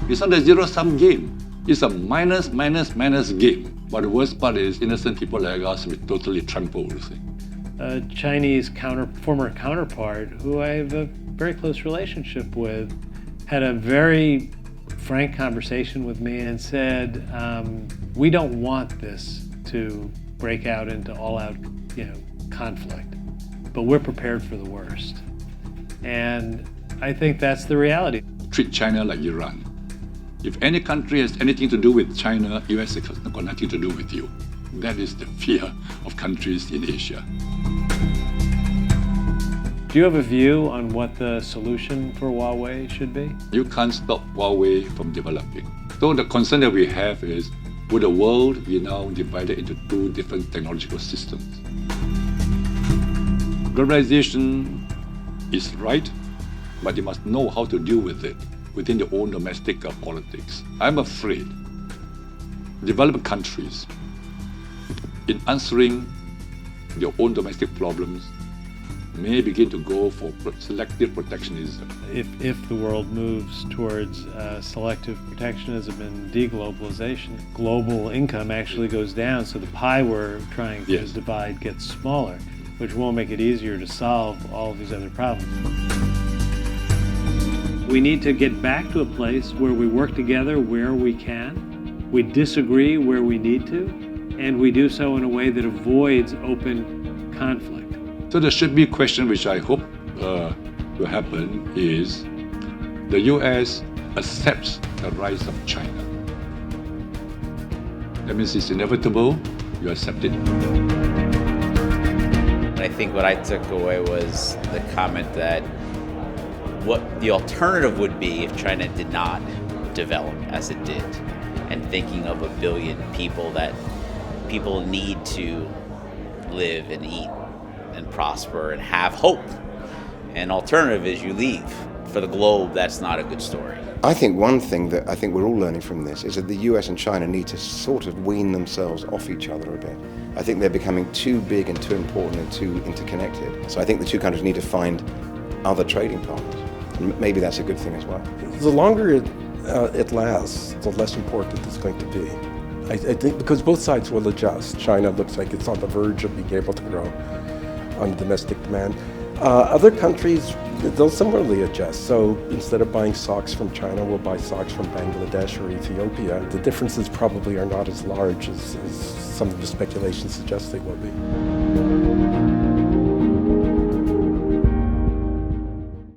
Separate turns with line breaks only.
It's not a zero-sum game. It's a minus, minus, minus game. But the worst part is innocent people like us will be totally trampled, you see.
A Chinese former counterpart, who I have a very close relationship with, had a very frank conversation with me and said, we don't want this to break out into all-out, conflict, but we're prepared for the worst. And I think that's the reality.
Treat China like Iran. If any country has anything to do with China, US has got nothing to do with you. That is the fear of countries in Asia.
Do you have a view on what the solution for Huawei should be?
You can't stop Huawei from developing. So the concern that we have is, would the world be now divided into two different technological systems? Globalization is right, but you must know how to deal with it within your own domestic politics. I'm afraid developed countries, in answering their own domestic problems, may begin to go for selective protectionism.
If the world moves towards selective protectionism and deglobalization, global income actually goes down, so the pie we're trying to divide gets smaller, which won't make it easier to solve all of these other problems. We need to get back to a place where we work together where we can, we disagree where we need to, and we do so in a way that avoids open conflict.
So there should be a question which I hope will happen is, the US accepts the rise of China. That means it's inevitable, you accept it.
I think what I took away was the comment that what the alternative would be if China did not develop as it did, and thinking of 1 billion people that people need to live and eat and prosper and have hope. An alternative is you leave. For the globe, that's not a good story.
I think one thing that I think we're all learning from this is that the US and China need to sort of wean themselves off each other a bit. I think they're becoming too big and too important and too interconnected. So I think the two countries need to find other trading partners. And maybe that's a good thing as well.
The longer it lasts, the less important it's going to be. I think because both sides will adjust. China looks like it's on the verge of being able to grow on domestic demand. Other countries, they'll similarly adjust. So instead of buying socks from China, we'll buy socks from Bangladesh or Ethiopia. The differences probably are not as large as some of the speculation suggests they will be.